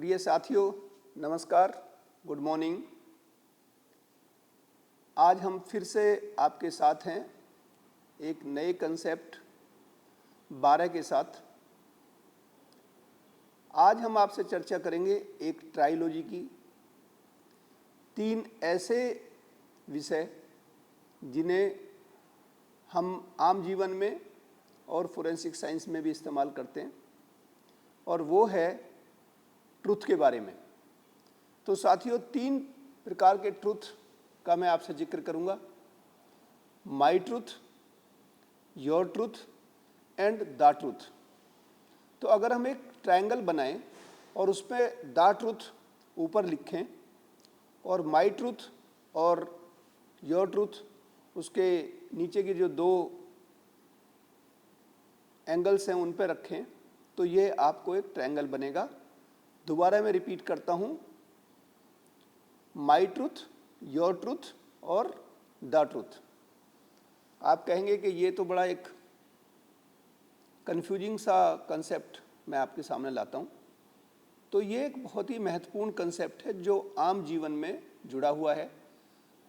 प्रिय साथियों, नमस्कार, गुड मॉर्निंग। आज हम फिर से आपके साथ हैं एक नए कंसेप्ट 12 के साथ। आज हम आपसे चर्चा करेंगे एक ट्रायोलॉजी की, 3 ऐसे विषय जिन्हें हम आम जीवन में और फोरेंसिक साइंस में भी इस्तेमाल करते हैं, और वो है ट्रुथ के बारे में। तो साथियों, 3 प्रकार के ट्रुथ का मैं आपसे जिक्र करूंगा: my truth, your truth and the truth. तो अगर हम एक ट्रायंगल बनाएं और उस पर द ट्रुथ ऊपर लिखें और माई ट्रुथ और योर ट्रुथ उसके नीचे की जो 2 एंगल्स हैं उन पर रखें, तो ये आपको एक ट्रायंगल बनेगा। दोबारा मैं रिपीट करता हूँ: माई ट्रुथ, योर ट्रुथ और द ट्रुथ। आप कहेंगे कि ये तो बड़ा एक कंफ्यूजिंग सा कंसेप्ट मैं आपके सामने लाता हूँ। तो ये एक बहुत ही महत्वपूर्ण कंसेप्ट है जो आम जीवन में जुड़ा हुआ है,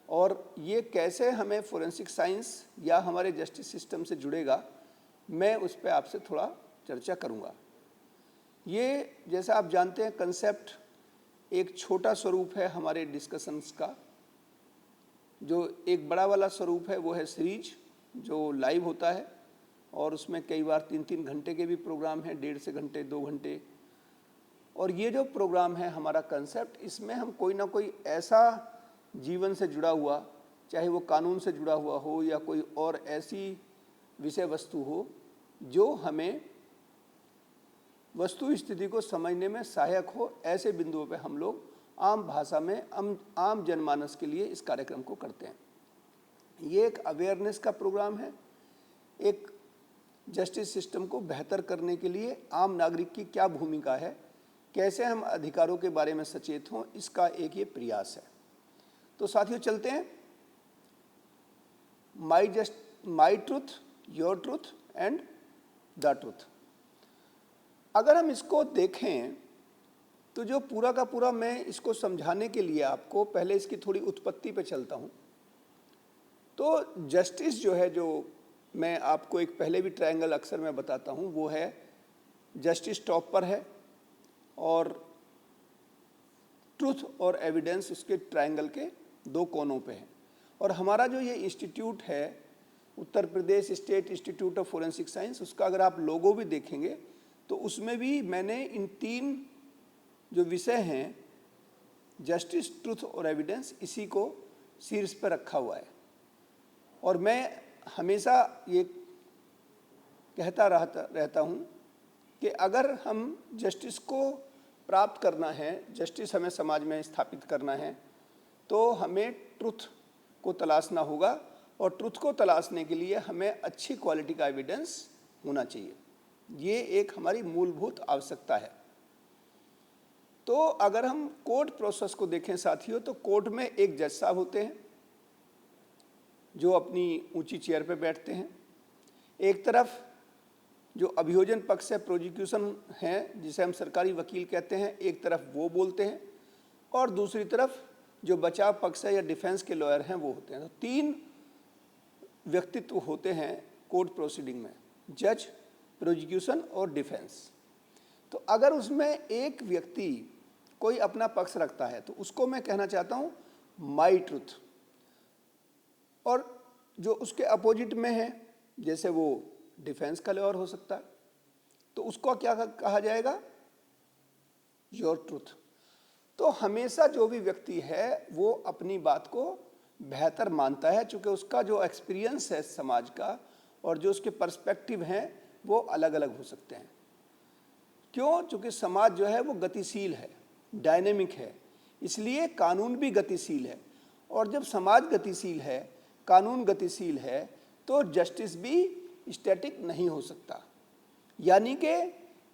और ये कैसे हमें फोरेंसिक साइंस या हमारे जस्टिस सिस्टम से जुड़ेगा, मैं उस पर आपसे थोड़ा चर्चा करूँगा। ये, जैसा आप जानते हैं, कंसेप्ट एक छोटा स्वरूप है हमारे डिस्कशंस का। जो एक बड़ा वाला स्वरूप है वो है सीरीज, जो लाइव होता है, और उसमें कई बार 3-3 घंटे के भी प्रोग्राम हैं, 1.5 से घंटे, 2 घंटे। और ये जो प्रोग्राम है हमारा कंसेप्ट, इसमें हम कोई ना कोई ऐसा जीवन से जुड़ा हुआ, चाहे वो कानून से जुड़ा हुआ हो या कोई और ऐसी विषय वस्तु हो जो हमें वस्तु स्थिति को समझने में सहायक हो, ऐसे बिंदुओं पे हम लोग आम भाषा में आम जनमानस के लिए इस कार्यक्रम को करते हैं। ये एक अवेयरनेस का प्रोग्राम है, एक जस्टिस सिस्टम को बेहतर करने के लिए आम नागरिक की क्या भूमिका है, कैसे हम अधिकारों के बारे में सचेत हों, इसका एक ये प्रयास है। तो साथियों, चलते हैं my truth, your truth and the truth. अगर हम इसको देखें तो जो पूरा का पूरा, मैं इसको समझाने के लिए आपको पहले इसकी थोड़ी उत्पत्ति पे चलता हूँ। तो जस्टिस जो है, जो मैं आपको एक पहले भी ट्रायंगल अक्सर मैं बताता हूँ, वो है जस्टिस टॉप पर है और ट्रुथ और एविडेंस उसके ट्रायंगल के 2 कोनों पे है। और हमारा जो ये इंस्टीट्यूट है, Uttar Pradesh state institute of forensic science, उसका अगर आप लोगो भी देखेंगे तो उसमें भी मैंने इन 3 जो विषय हैं, जस्टिस, ट्रुथ और एविडेंस, इसी को शीर्ष पर रखा हुआ है। और मैं हमेशा ये कहता रहता हूँ कि अगर हम जस्टिस को प्राप्त करना है, जस्टिस हमें समाज में स्थापित करना है, तो हमें ट्रुथ को तलाशना होगा, और ट्रुथ को तलाशने के लिए हमें अच्छी क्वालिटी का एविडेंस होना चाहिए। ये एक हमारी मूलभूत आवश्यकता है। तो अगर हम कोर्ट प्रोसेस को देखें साथियों, तो कोर्ट में एक जज साहब होते हैं जो अपनी ऊंची चेयर पे बैठते हैं। एक तरफ जो अभियोजन पक्ष है, प्रोसिक्यूशन है, जिसे हम सरकारी वकील कहते हैं, एक तरफ वो बोलते हैं, और दूसरी तरफ जो बचाव पक्ष है या डिफेंस के लॉयर हैं वो होते हैं। तो 3 व्यक्तित्व होते हैं कोर्ट प्रोसीडिंग में: जज, प्रोसिक्यूशन और डिफेंस। तो अगर उसमें एक व्यक्ति कोई अपना पक्ष रखता है तो उसको मैं कहना चाहता हूँ माई ट्रुथ, और जो उसके अपोजिट में है, जैसे वो डिफेंस का लॉयर हो सकता है, तो उसको क्या कहा जाएगा? Your truth. तो हमेशा जो भी व्यक्ति है वो अपनी बात को बेहतर मानता है, चूँकि उसका जो एक्सपीरियंस है समाज का और जो उसके पर्सपेक्टिव हैं वो अलग अलग हो सकते हैं। क्यों? चूँकि समाज जो है वो गतिशील है, डायनेमिक है, इसलिए कानून भी गतिशील है। और जब समाज गतिशील है, कानून गतिशील है, तो जस्टिस भी स्टैटिक नहीं हो सकता। यानी कि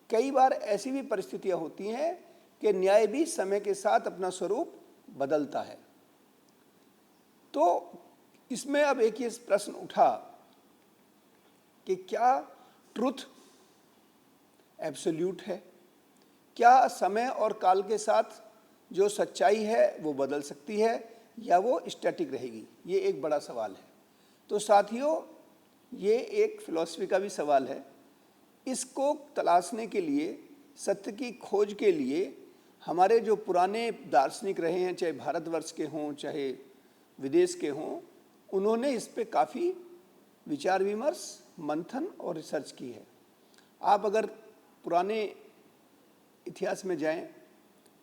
कई बार ऐसी भी परिस्थितियां होती हैं कि न्याय भी समय के साथ अपना स्वरूप बदलता है। तो इसमें अब एक ये प्रश्न उठा कि क्या ट्रुथ एब्सोल्यूट है? क्या समय और काल के साथ जो सच्चाई है वो बदल सकती है या वो स्टैटिक रहेगी? ये एक बड़ा सवाल है। तो साथियों, ये एक फिलॉसफी का भी सवाल है। इसको तलाशने के लिए, सत्य की खोज के लिए हमारे जो पुराने दार्शनिक रहे हैं, चाहे भारतवर्ष के हों चाहे विदेश के हों, उन्होंने इस पे काफ़ी विचार विमर्श, मंथन और रिसर्च की है। आप अगर पुराने इतिहास में जाएं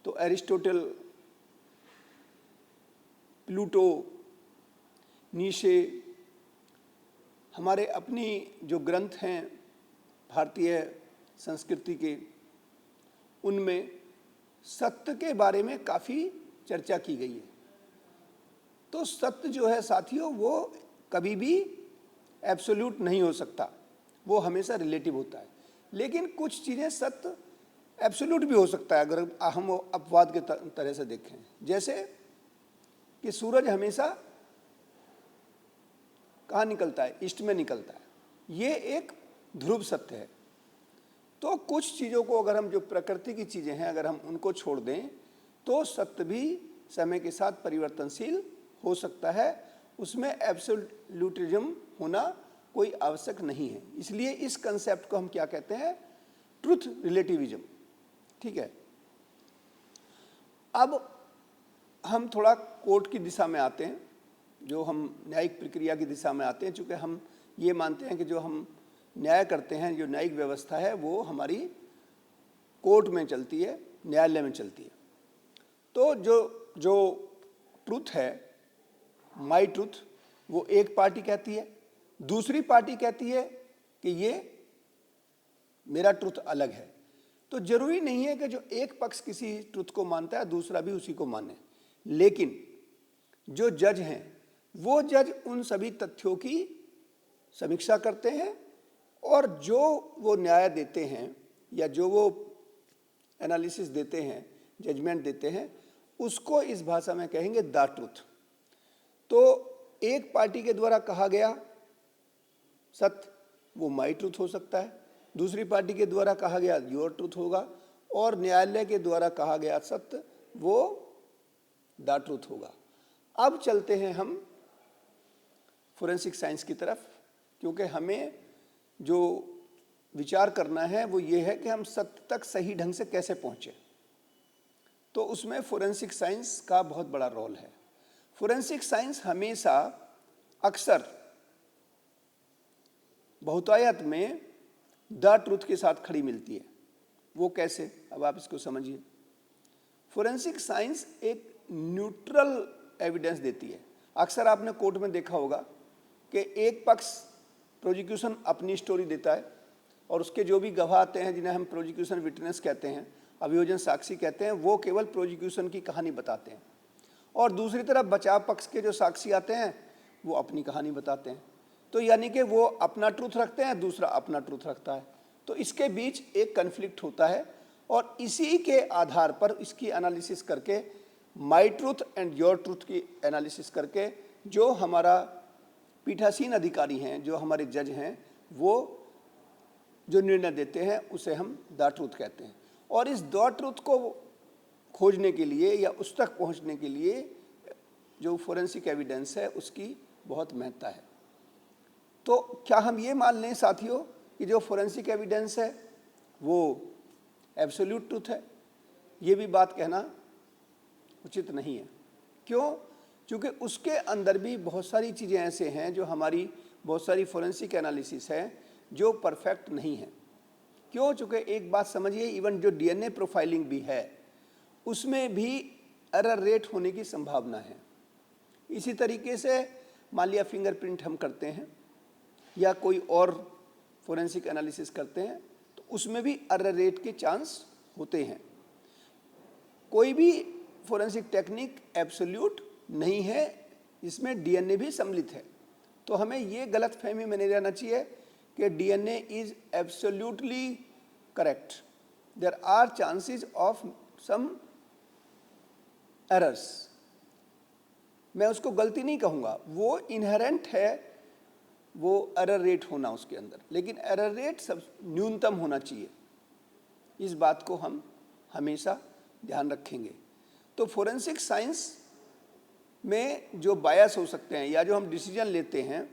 तो एरिस्टोटल, प्लूटो, नीशे, हमारे अपनी जो ग्रंथ हैं भारतीय संस्कृति के, उनमें सत्य के बारे में काफ़ी चर्चा की गई है। तो सत्य जो है साथियों, वो कभी भी एब्सोल्यूट नहीं हो सकता, वो हमेशा रिलेटिव होता है। लेकिन कुछ चीज़ें सत्य एब्सोल्यूट भी हो सकता है अगर हम अपवाद के तरह से देखें। जैसे कि सूरज हमेशा कहाँ निकलता है? ईस्ट में निकलता है, ये एक ध्रुव सत्य है। तो कुछ चीज़ों को अगर हम, जो प्रकृति की चीज़ें हैं, अगर हम उनको छोड़ दें तो सत्य भी समय के साथ परिवर्तनशील हो सकता है, उसमें एब्सोल्यूटिज्म होना कोई आवश्यक नहीं है। इसलिए इस कंसेप्ट को हम क्या कहते हैं? Truth relativism. ठीक है। अब हम थोड़ा कोर्ट की दिशा में आते हैं, जो हम न्यायिक प्रक्रिया की दिशा में आते हैं। चूँकि हम ये मानते हैं कि जो हम न्याय करते हैं, जो न्यायिक व्यवस्था है, वो हमारी कोर्ट में चलती है, न्यायालय में चलती है। तो जो ट्रुथ है, माई ट्रुथ, वो एक पार्टी कहती है, दूसरी पार्टी कहती है कि ये मेरा ट्रुथ अलग है। तो जरूरी नहीं है कि जो एक पक्ष किसी ट्रुथ को मानता है दूसरा भी उसी को माने। लेकिन जो जज हैं, वो जज उन सभी तथ्यों की समीक्षा करते हैं और जो वो न्याय देते हैं या जो वो एनालिसिस देते हैं, जजमेंट देते हैं, उसको इस भाषा में कहेंगे द ट्रुथ। तो एक पार्टी के द्वारा कहा गया सत्य वो माई ट्रुथ हो सकता है, दूसरी पार्टी के द्वारा कहा गया योर ट्रुथ होगा, और न्यायालय के द्वारा कहा गया सत्य वो द ट्रुथ होगा। अब चलते हैं हम फोरेंसिक साइंस की तरफ, क्योंकि हमें जो विचार करना है वो ये है कि हम सत्य तक सही ढंग से कैसे पहुँचे। तो उसमें फोरेंसिक साइंस का बहुत बड़ा रोल है। फोरेंसिक साइंस हमेशा अक्सर बहुतायत में द ट्रुथ के साथ खड़ी मिलती है। वो कैसे? अब आप इसको समझिए। फोरेंसिक साइंस एक न्यूट्रल एविडेंस देती है। अक्सर आपने कोर्ट में देखा होगा कि एक पक्ष, प्रोसिक्यूशन अपनी स्टोरी देता है और उसके जो भी गवाह आते हैं, जिन्हें हम प्रोसिक्यूशन विटनेस कहते हैं, अभियोजन साक्षी कहते हैं, वो केवल प्रोसिक्यूशन की कहानी बताते हैं, और दूसरी तरफ बचाव पक्ष के जो साक्षी आते हैं वो अपनी कहानी बताते हैं। तो यानी कि वो अपना ट्रुथ रखते हैं, दूसरा अपना ट्रुथ रखता है। तो इसके बीच एक कन्फ्लिक्ट होता है और इसी के आधार पर इसकी एनालिसिस करके, माई ट्रुथ एंड योर ट्रुथ की एनालिसिस करके, जो हमारा पीठासीन अधिकारी हैं, जो हमारे जज हैं, वो जो निर्णय देते हैं उसे हम द ट्रुथ कहते हैं। और इस द ट्रुथ को खोजने के लिए या उस तक पहुंचने के लिए जो फोरेंसिक एविडेंस है उसकी बहुत महत्ता है। तो क्या हम ये मान लें साथियों कि जो फोरेंसिक एविडेंस है वो एब्सोल्यूट ट्रुथ है? ये भी बात कहना उचित नहीं है। क्यों? क्योंकि उसके अंदर भी बहुत सारी चीज़ें ऐसे हैं, जो हमारी बहुत सारी फोरेंसिक एनालिसिस है जो परफेक्ट नहीं है। क्यों? चूँकि एक बात समझिए, इवन जो डीएनए प्रोफाइलिंग भी है उसमें भी एरर रेट होने की संभावना है। इसी तरीके से मान लिया फिंगरप्रिंट हम करते हैं या कोई और फोरेंसिक एनालिसिस करते हैं, तो उसमें भी एरर रेट के चांस होते हैं। कोई भी फोरेंसिक टेक्निक एब्सोल्यूट नहीं है, इसमें डीएनए भी सम्मिलित है। तो हमें ये गलत फहमी में नहीं रहना चाहिए कि DNA is absolutely correct. There are chances of some errors. मैं उसको गलती नहीं कहूँगा, वो इनहेरेंट है, वो एरर रेट होना उसके अंदर, लेकिन एरर रेट सब न्यूनतम होना चाहिए। इस बात को हम हमेशा ध्यान रखेंगे। तो फोरेंसिक साइंस में जो बायस हो सकते हैं या जो हम डिसीजन लेते हैं,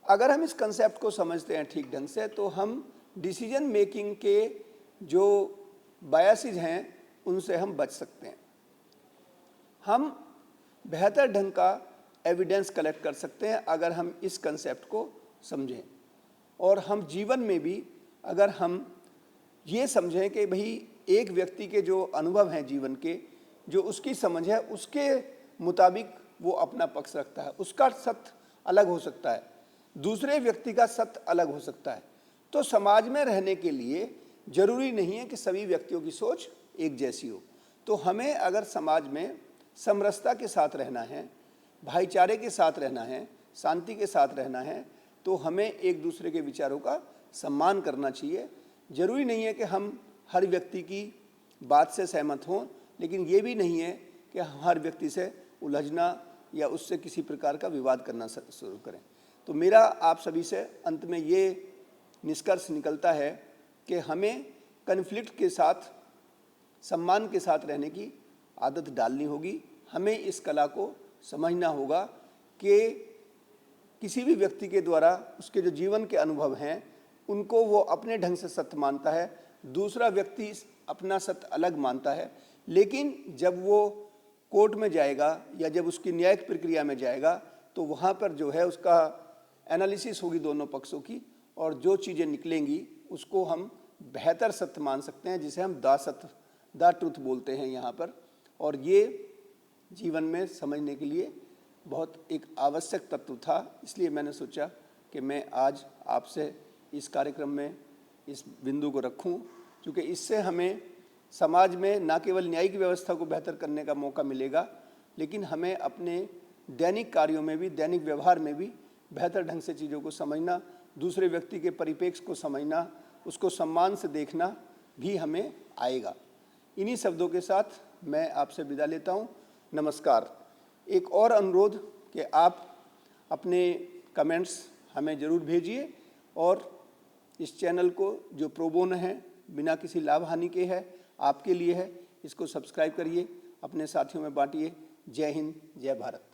अगर हम इस कंसेप्ट को समझते हैं ठीक ढंग से, तो हम डिसीजन मेकिंग के जो बायसेज हैं उनसे हम बच सकते हैं। हम बेहतर ढंग का एविडेंस कलेक्ट कर सकते हैं अगर हम इस कंसेप्ट को समझें। और हम जीवन में भी अगर हम ये समझें कि भाई एक व्यक्ति के जो अनुभव हैं जीवन के, जो उसकी समझ है, उसके मुताबिक वो अपना पक्ष रखता है, उसका सत्य अलग हो सकता है, दूसरे व्यक्ति का सत्य अलग हो सकता है। तो समाज में रहने के लिए जरूरी नहीं है कि सभी व्यक्तियों की सोच एक जैसी हो। तो हमें अगर समाज में समरसता के साथ रहना है, भाईचारे के साथ रहना है, शांति के साथ रहना है, तो हमें एक दूसरे के विचारों का सम्मान करना चाहिए। जरूरी नहीं है कि हम हर व्यक्ति की बात से सहमत हों, लेकिन ये भी नहीं है कि हम हर व्यक्ति से उलझना या उससे किसी प्रकार का विवाद करना शुरू करें। तो मेरा आप सभी से अंत में ये निष्कर्ष निकलता है कि हमें कन्फ्लिक्ट के साथ सम्मान के साथ रहने की आदत डालनी होगी। हमें इस कला को समझना होगा कि किसी भी व्यक्ति के द्वारा उसके जो जीवन के अनुभव हैं उनको वो अपने ढंग से सत्य मानता है, दूसरा व्यक्ति अपना सत्य अलग मानता है। लेकिन जब वो कोर्ट में जाएगा या जब उसकी न्यायिक प्रक्रिया में जाएगा तो वहाँ पर जो है उसका एनालिसिस होगी दोनों पक्षों की, और जो चीज़ें निकलेंगी उसको हम बेहतर सत्य मान सकते हैं, जिसे हम द ट्रुथ बोलते हैं यहाँ पर। और ये जीवन में समझने के लिए बहुत एक आवश्यक तत्व था। इसलिए मैंने सोचा कि मैं आज आपसे इस कार्यक्रम में इस बिंदु को रखूं, क्योंकि इससे हमें समाज में न केवल न्यायिक व्यवस्था को बेहतर करने का मौका मिलेगा, लेकिन हमें अपने दैनिक कार्यों में भी, दैनिक व्यवहार में भी बेहतर ढंग से चीज़ों को समझना, दूसरे व्यक्ति के परिप्रेक्ष्य को समझना, उसको सम्मान से देखना भी हमें आएगा। इन्हीं शब्दों के साथ मैं आपसे विदा लेता हूँ। नमस्कार। एक और अनुरोध कि आप अपने कमेंट्स हमें ज़रूर भेजिए, और इस चैनल को जो प्रो बोनो है, बिना किसी लाभ हानि के है, आपके लिए है, इसको सब्सक्राइब करिए, अपने साथियों में बांटिए। जय हिंद, जय भारत।